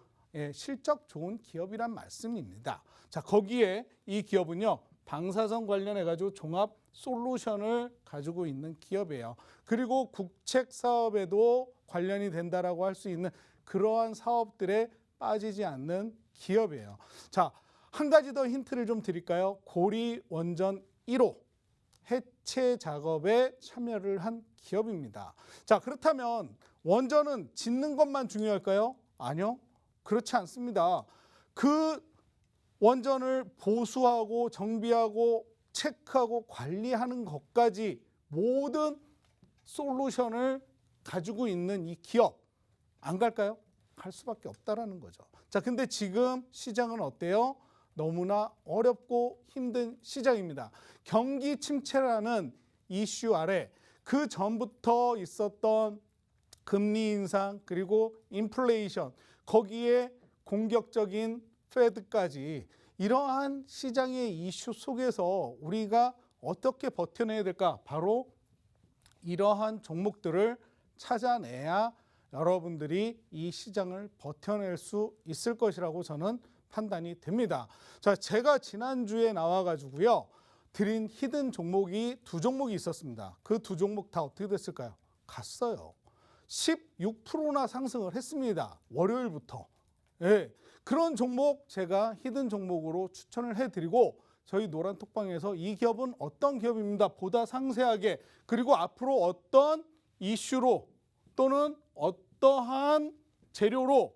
실적 좋은 기업이란 말씀입니다. 자, 거기에 이 기업은요, 방사선 관련해가지고 종합 솔루션을 가지고 있는 기업이에요. 그리고 국책 사업에도 관련이 된다라고 할 수 있는 그러한 사업들에 빠지지 않는 기업이에요. 자, 한 가지 더 힌트를 좀 드릴까요? 고리 원전 1호 해체 작업에 참여를 한 기업입니다. 자, 그렇다면 원전은 짓는 것만 중요할까요? 아니요, 그렇지 않습니다. 그 원전을 보수하고 정비하고 체크하고 관리하는 것까지 모든 솔루션을 가지고 있는 이 기업, 안 갈까요? 갈 수밖에 없다라는 거죠. 자, 근데 지금 시장은 어때요? 너무나 어렵고 힘든 시장입니다. 경기 침체라는 이슈 아래 그 전부터 있었던 금리 인상 그리고 인플레이션, 거기에 공격적인 페드까지, 이러한 시장의 이슈 속에서 우리가 어떻게 버텨내야 될까? 바로 이러한 종목들을 찾아내야 여러분들이 이 시장을 버텨낼 수 있을 것이라고 저는 판단이 됩니다. 자, 제가 지난주에 나와가지고요, 드린 히든 종목이 2종목이 있었습니다. 그 2종목 다 어떻게 됐을까요? 갔어요. 16%나 상승을 했습니다. 월요일부터. 예, 그런 종목 제가 히든 종목으로 추천을 해드리고, 저희 노란톡방에서 이 기업은 어떤 기업입니다, 보다 상세하게, 그리고 앞으로 어떤 이슈로 또는 어떠한 재료로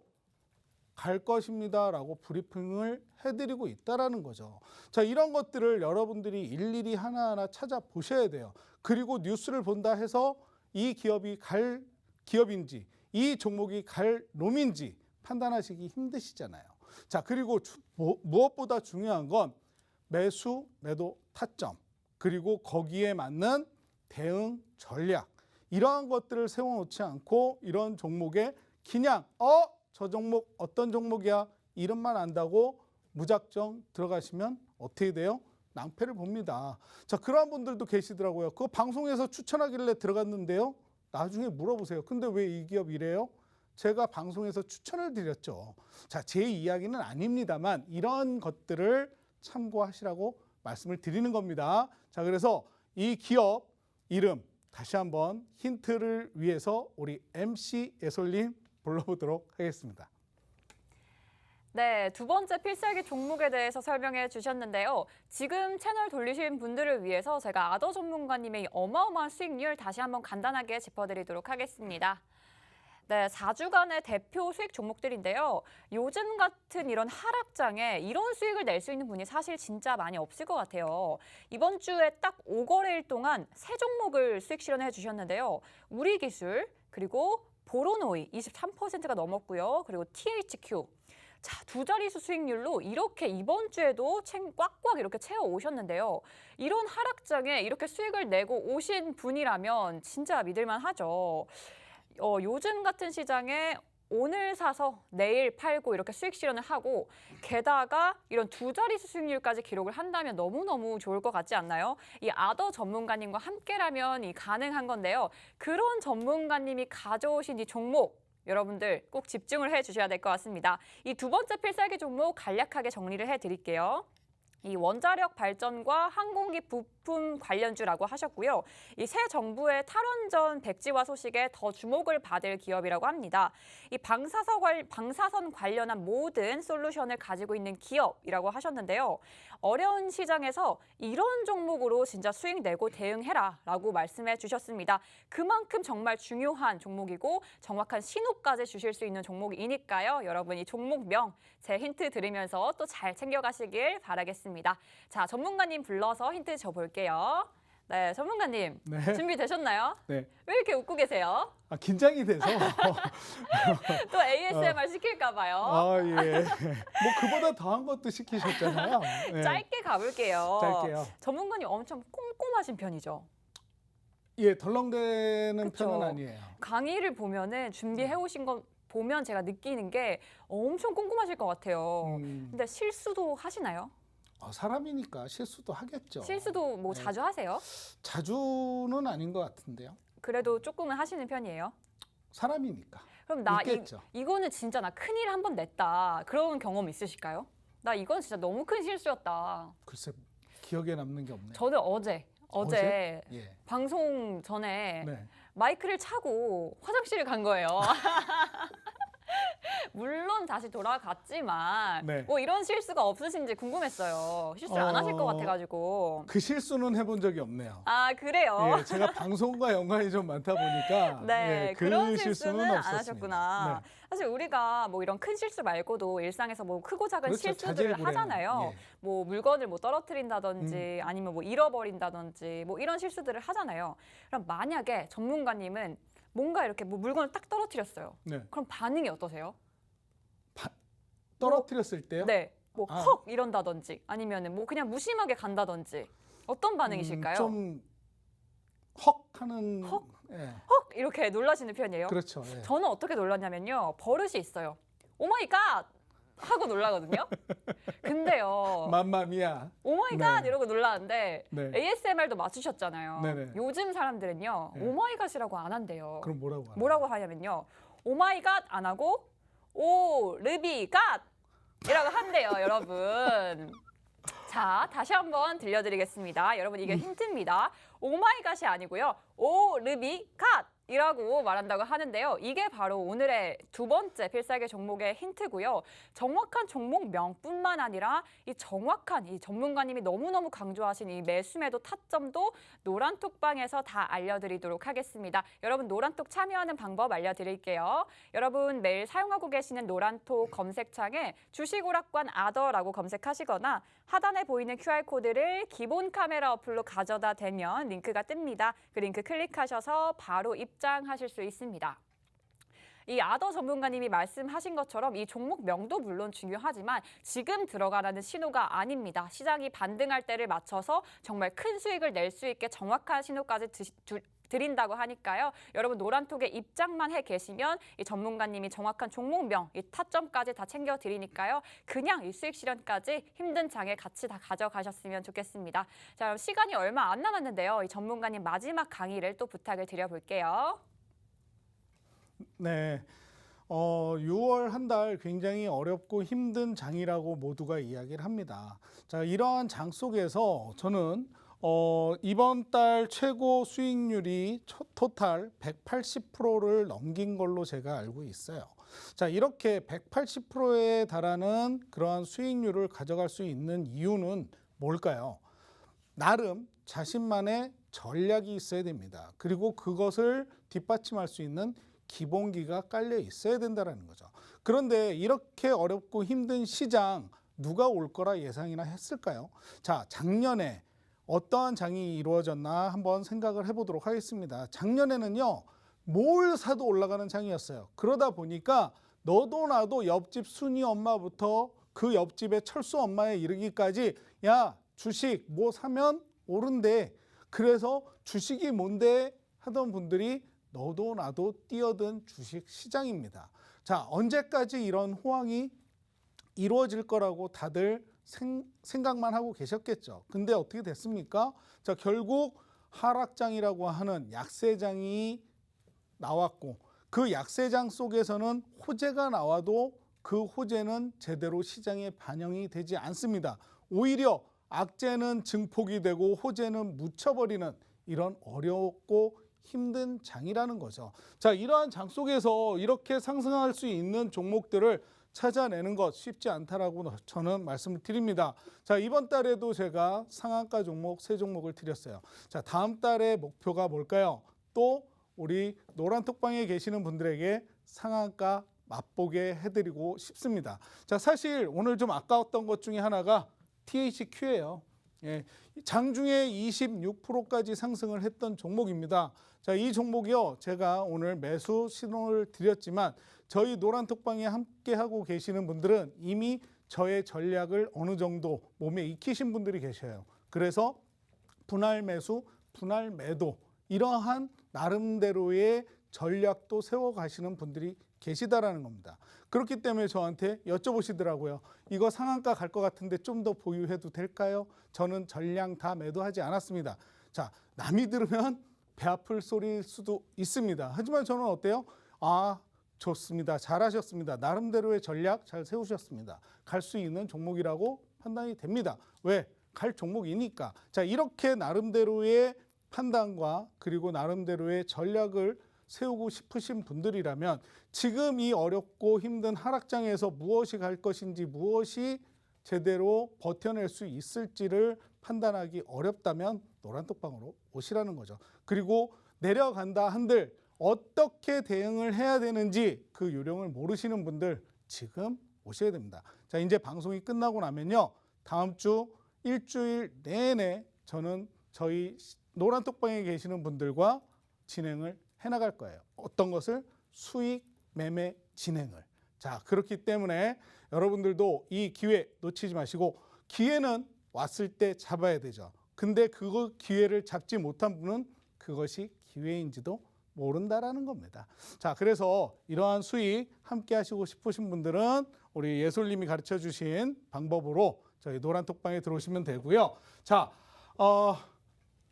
갈 것입니다 라고 브리핑을 해드리고 있다라는 거죠. 자, 이런 것들을 여러분들이 일일이 하나하나 찾아보셔야 돼요. 그리고 뉴스를 본다 해서 이 기업이 갈 기업인지 이 종목이 갈 놈인지 판단하시기 힘드시잖아요. 자, 그리고 무엇보다 중요한 건 매수, 매도 타점, 그리고 거기에 맞는 대응 전략, 이러한 것들을 세워놓지 않고 이런 종목에 그냥 저 종목 어떤 종목이야 이름만 안다고 무작정 들어가시면 어떻게 돼요? 낭패를 봅니다. 자, 그런 분들도 계시더라고요. 그거 방송에서 추천하길래 들어갔는데요, 나중에 물어보세요. 근데 왜 이 기업 이래요? 제가 방송에서 추천을 드렸죠. 자, 제 이야기는 아닙니다만 이런 것들을 참고하시라고 말씀을 드리는 겁니다. 자, 그래서 이 기업 이름 다시 한번 힌트를 위해서 우리 MC 예솔님 불러보도록 하겠습니다. 네, 두 번째 필살기 종목에 대해서 설명해 주셨는데요. 지금 채널 돌리신 분들을 위해서 제가 아더 전문가님의 어마어마한 수익률 다시 한번 간단하게 짚어드리도록 하겠습니다. 네, 4주간의 대표 수익 종목들인데요. 요즘 같은 이런 하락장에 이런 수익을 낼 수 있는 분이 사실 진짜 많이 없을 것 같아요. 이번 주에 딱 5거래일 동안 3종목을 수익 실현해 주셨는데요. 우리기술, 그리고 보로노이 23%가 넘었고요. 그리고 THQ. 자, 두 자릿수 수익률로 이렇게 이번 주에도 꽉꽉 이렇게 채워 오셨는데요. 이런 하락장에 이렇게 수익을 내고 오신 분이라면 진짜 믿을만 하죠. 요즘 같은 시장에 오늘 사서 내일 팔고 이렇게 수익 실현을 하고, 게다가 이런 두 자릿수 수익률까지 기록을 한다면 너무너무 좋을 것 같지 않나요? 이 아더 전문가님과 함께라면 이 가능한 건데요. 그런 전문가님이 가져오신 이 종목, 여러분들 꼭 집중을 해주셔야 될 것 같습니다. 이 두 번째 필살기 종목 간략하게 정리를 해드릴게요. 이 원자력 발전과 항공기 부품 관련주라고 하셨고요. 이 새 정부의 탈원전 백지화 소식에 더 주목을 받을 기업이라고 합니다. 이 방사선 관련한 모든 솔루션을 가지고 있는 기업이라고 하셨는데요. 어려운 시장에서 이런 종목으로 진짜 수익 내고 대응해라라고 말씀해 주셨습니다. 그만큼 정말 중요한 종목이고 정확한 신호까지 주실 수 있는 종목이니까요. 여러분 이 종목명 제 힌트 들으면서 또 잘 챙겨가시길 바라겠습니다. 자, 전문가님 불러서 힌트 줘볼게요. 네, 전문가님 네. 준비되셨나요? 네. 왜 이렇게 웃고 계세요? 긴장이 돼서. 또 ASMR 시킬까 봐요. 예. 뭐 그보다 더한 것도 시키셨잖아요. 네. 짧게 가볼게요. 짧게요. 전문가님 엄청 꼼꼼하신 편이죠? 예, 덜렁대는 그쵸. 편은 아니에요. 강의를 보면은 준비해 오신 거 보면 제가 느끼는 게 엄청 꼼꼼하실 것 같아요. 근데 실수도 하시나요? 사람이니까 실수도 하겠죠. 실수도 뭐 네. 자주 하세요? 자주는 아닌 것 같은데요. 그래도 조금은 하시는 편이에요? 사람이니까. 그럼 나 있겠죠. 이거는 진짜 나 큰일 한 번 냈다. 그런 경험 있으실까요? 나 이건 진짜 너무 큰 실수였다. 글쎄 기억에 남는 게 없네요. 저는 어제 예. 방송 전에 네. 마이크를 차고 화장실을 간 거예요. 물론 다시 돌아갔지만 네. 뭐 이런 실수가 없으신지 궁금했어요. 실수를 안 하실 것 같아가지고. 그 실수는 해본 적이 없네요. 아 그래요? 예, 제가 방송과 연관이 좀 많다 보니까 네, 예, 그 그런 실수는 안 없었습니다. 하셨구나. 네. 사실 우리가 뭐 이런 큰 실수 말고도 일상에서 뭐 크고 작은 그렇죠. 실수들을 자질구레한. 하잖아요. 예. 뭐 물건을 뭐 떨어뜨린다든지 아니면 뭐 잃어버린다든지 뭐 이런 실수들을 하잖아요. 그럼 만약에 전문가님은 뭔가 이렇게 뭐 물건을 딱 떨어뜨렸어요. 네. 그럼 반응이 어떠세요? 떨어뜨렸을 때요? 네, 뭐 아. 헉 이런다든지 아니면은 뭐 그냥 무심하게 간다든지 어떤 반응이실까요? 좀 헉하는. 헉? 예. 헉 이렇게 놀라시는 편이에요? 그렇죠. 예. 저는 어떻게 놀랐냐면요. 버릇이 있어요. 오 마이 갓! 하고 놀라거든요. 근데요. 맘마미아. 오 마이 갓! 네. 이러고 놀라는데 네. ASMR도 맞추셨잖아요. 네네. 요즘 사람들은요. 네. 오 마이 갓이라고 안 한대요. 그럼 뭐라고 하나요? 뭐라고 하냐면요. 오 마이 갓 안 하고 오 르비 갓! 이라고 한대요, 여러분. 자, 다시 한번 들려드리겠습니다. 여러분 이게 힌트입니다. 오 마이 갓이 아니고요. 오 르비 갓! 이라고 말한다고 하는데요. 이게 바로 오늘의 두 번째 필살기 종목의 힌트고요. 정확한 종목명뿐만 아니라 이 정확한 이 전문가님이 너무너무 강조하신 이 매수매도 타점도 노란톡방에서 다 알려드리도록 하겠습니다. 여러분 노란톡 참여하는 방법 알려드릴게요. 여러분 매일 사용하고 계시는 노란톡 검색창에 주식오락관 아더라고 검색하시거나 하단에 보이는 QR코드를 기본 카메라 어플로 가져다 대면 링크가 뜹니다. 그 링크 클릭하셔서 바로 입장하실 수 있습니다. 이 아더 전문가님이 말씀하신 것처럼 이 종목명도 물론 중요하지만 지금 들어가라는 신호가 아닙니다. 시장이 반등할 때를 맞춰서 정말 큰 수익을 낼 수 있게 정확한 신호까지 드린다고 하니까요. 여러분 노란톡에 입장만 해 계시면 이 전문가님이 정확한 종목명, 이 타점까지 다 챙겨 드리니까요. 그냥 이 수익 실현까지 힘든 장에 같이 다 가져가셨으면 좋겠습니다. 자, 그럼 시간이 얼마 안 남았는데요. 이 전문가님 마지막 강의를 또 부탁을 드려볼게요. 네. 6월 한 달 굉장히 어렵고 힘든 장이라고 모두가 이야기를 합니다. 자, 이러한 장 속에서 저는 이번 달 최고 수익률이 토탈 180%를 넘긴 걸로 제가 알고 있어요. 자, 이렇게 180%에 달하는 그러한 수익률을 가져갈 수 있는 이유는 뭘까요? 나름 자신만의 전략이 있어야 됩니다. 그리고 그것을 뒷받침할 수 있는 기본기가 깔려 있어야 된다는 거죠. 그런데 이렇게 어렵고 힘든 시장 누가 올 거라 예상이나 했을까요? 자, 작년에 어떠한 장이 이루어졌나 한번 생각을 해보도록 하겠습니다. 작년에는요, 뭘 사도 올라가는 장이었어요. 그러다 보니까 너도 나도 옆집 순이 엄마부터 그 옆집의 철수 엄마에 이르기까지 야, 주식 뭐 사면 오른대. 그래서 주식이 뭔데 하던 분들이 너도 나도 뛰어든 주식 시장입니다. 자, 언제까지 이런 호황이 이루어질 거라고 다들 생각만 하고 계셨겠죠. 근데 어떻게 됐습니까? 자, 결국 하락장이라고 하는 약세장이 나왔고 그 약세장 속에서는 호재가 나와도 그 호재는 제대로 시장에 반영이 되지 않습니다. 오히려 악재는 증폭이 되고 호재는 묻혀버리는 이런 어렵고 힘든 장이라는 거죠. 자, 이러한 장 속에서 이렇게 상승할 수 있는 종목들을 찾아내는 것 쉽지 않다라고 저는 말씀을 드립니다. 자, 이번 달에도 제가 상한가 종목 3종목을 드렸어요. 자, 다음 달에 목표가 뭘까요? 또 우리 노란톡방에 계시는 분들에게 상한가 맛보게 해드리고 싶습니다. 자, 사실 오늘 좀 아까웠던 것 중에 하나가 THQ예요. 예, 장중에 26%까지 상승을 했던 종목입니다. 자, 이 종목이요, 제가 오늘 매수 신호를 드렸지만 저희 노란톡방에 함께 하고 계시는 분들은 이미 저의 전략을 어느 정도 몸에 익히신 분들이 계셔요. 그래서 분할 매수, 분할 매도 이러한 나름대로의 전략도 세워 가시는 분들이 계시다라는 겁니다. 그렇기 때문에 저한테 여쭤보시더라고요. 이거 상한가 갈 것 같은데 좀 더 보유해도 될까요? 저는 전량 다 매도하지 않았습니다. 자, 남이 들으면 배 아플 소리일 수도 있습니다. 하지만 저는 어때요? 아, 좋습니다. 잘하셨습니다. 나름대로의 전략 잘 세우셨습니다. 갈 수 있는 종목이라고 판단이 됩니다. 왜? 갈 종목이니까. 자, 이렇게 나름대로의 판단과 그리고 나름대로의 전략을 세우고 싶으신 분들이라면 지금 이 어렵고 힘든 하락장에서 무엇이 갈 것인지, 무엇이 제대로 버텨낼 수 있을지를 판단하기 어렵다면 노란톡방으로 오시라는 거죠. 그리고 내려간다 한들 어떻게 대응을 해야 되는지 그 요령을 모르시는 분들 지금 오셔야 됩니다. 자, 이제 방송이 끝나고 나면요, 다음 주 일주일 내내 저는 저희 노란톡방에 계시는 분들과 진행을 해나갈 거예요. 어떤 것을? 수익 매매 진행을. 자, 그렇기 때문에 여러분들도 이 기회 놓치지 마시고, 기회는 왔을 때 잡아야 되죠. 근데 그 기회를 잡지 못한 분은 그것이 기회인지도 모른다라는 겁니다. 자, 그래서 이러한 수익 함께 하시고 싶으신 분들은 우리 예솔님이 가르쳐 주신 방법으로 저희 노란톡방에 들어오시면 되고요. 자,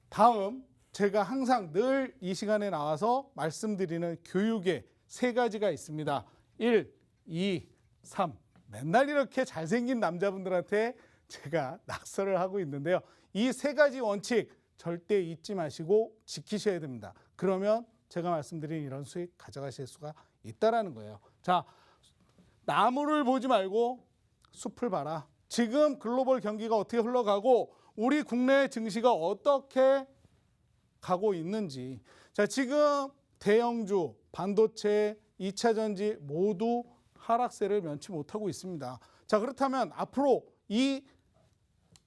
다음 제가 항상 늘 이 시간에 나와서 말씀드리는 교육의 3가지가 있습니다. 1, 2, 3. 맨날 이렇게 잘생긴 남자분들한테 제가 낙서를 하고 있는데요. 이 3가지 원칙 절대 잊지 마시고 지키셔야 됩니다. 그러면 제가 말씀드린 이런 수익 가져가실 수가 있다라는 거예요. 자, 나무를 보지 말고 숲을 봐라. 지금 글로벌 경기가 어떻게 흘러가고 우리 국내 증시가 어떻게 가고 있는지. 자, 지금 대형주, 반도체, 2차 전지 모두 하락세를 면치 못하고 있습니다. 자, 그렇다면 앞으로 이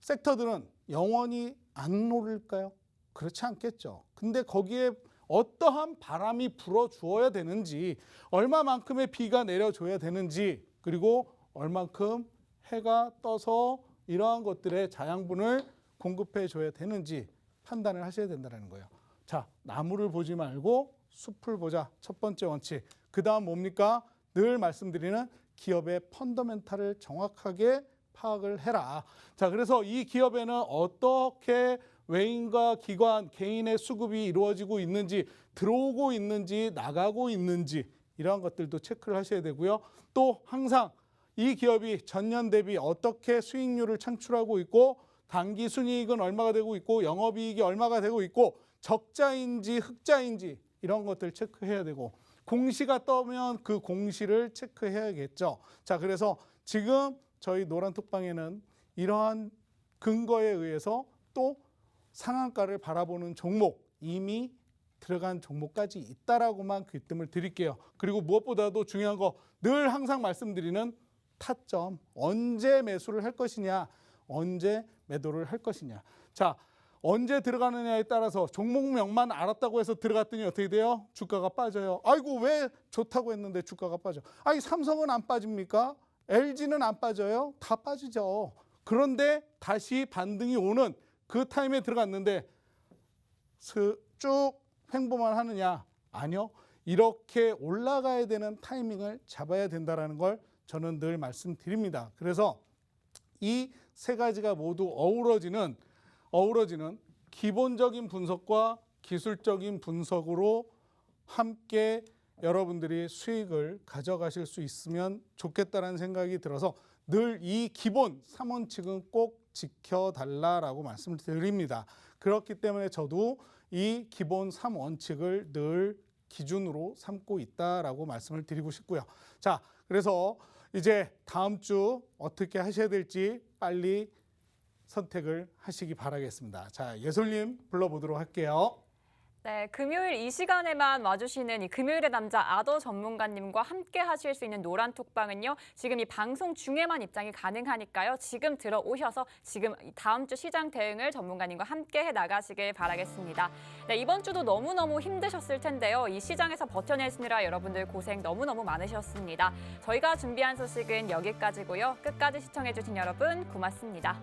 섹터들은 영원히 안 오를까요? 그렇지 않겠죠. 근데 거기에 어떠한 바람이 불어주어야 되는지, 얼마만큼의 비가 내려줘야 되는지, 그리고 얼만큼 해가 떠서 이러한 것들의 자양분을 공급해 줘야 되는지 판단을 하셔야 된다는 거예요. 자, 나무를 보지 말고 숲을 보자. 첫 번째 원칙. 그 다음 뭡니까? 늘 말씀드리는 기업의 펀더멘탈을 정확하게 파악을 해라. 자, 그래서 이 기업에는 어떻게 외인과 기관, 개인의 수급이 이루어지고 있는지, 들어오고 있는지, 나가고 있는지, 이러한 것들도 체크를 하셔야 되고요. 또 항상 이 기업이 전년 대비 어떻게 수익률을 창출하고 있고, 단기 순이익은 얼마가 되고 있고, 영업이익이 얼마가 되고 있고, 적자인지 흑자인지 이런 것들 체크해야 되고, 공시가 떠면 그 공시를 체크해야겠죠. 자, 그래서 지금 저희 노란톡방에는 이러한 근거에 의해서 또 상한가를 바라보는 종목, 이미 들어간 종목까지 있다라고만 귀뜸을 드릴게요. 그리고 무엇보다도 중요한 거 늘 항상 말씀드리는 타점, 언제 매수를 할 것이냐, 언제 매도를 할 것이냐. 자, 언제 들어가느냐에 따라서 종목명만 알았다고 해서 들어갔더니 어떻게 돼요? 주가가 빠져요. 아이고, 왜 좋다고 했는데 주가가 빠져? 아니, 삼성은 안 빠집니까? LG는 안 빠져요? 다 빠지죠. 그런데 다시 반등이 오는 그 타임에 들어갔는데 쭉 횡보만 하느냐? 아니요. 이렇게 올라가야 되는 타이밍을 잡아야 된다는 걸 저는 늘 말씀드립니다. 그래서 이 3가지가 모두 어우러지는 기본적인 분석과 기술적인 분석으로 함께 여러분들이 수익을 가져가실 수 있으면 좋겠다는 생각이 들어서 늘 이 기본 3원칙은 꼭 지켜달라고 말씀을 드립니다. 그렇기 때문에 저도 이 기본 3원칙을 늘 기준으로 삼고 있다라고 말씀을 드리고 싶고요. 자, 그래서 이제 다음 주 어떻게 하셔야 될지 빨리 선택을 하시기 바라겠습니다. 자, 예솔님 불러보도록 할게요. 네, 금요일 이 시간에만 와주시는 이 금요일의 남자 아더 전문가님과 함께 하실 수 있는 노란톡방은요. 지금 이 방송 중에만 입장이 가능하니까요. 지금 들어오셔서 지금 다음 주 시장 대응을 전문가님과 함께 해 나가시길 바라겠습니다. 네, 이번 주도 너무너무 힘드셨을 텐데요. 이 시장에서 버텨내시느라 여러분들 고생 너무너무 많으셨습니다. 저희가 준비한 소식은 여기까지고요. 끝까지 시청해주신 여러분 고맙습니다.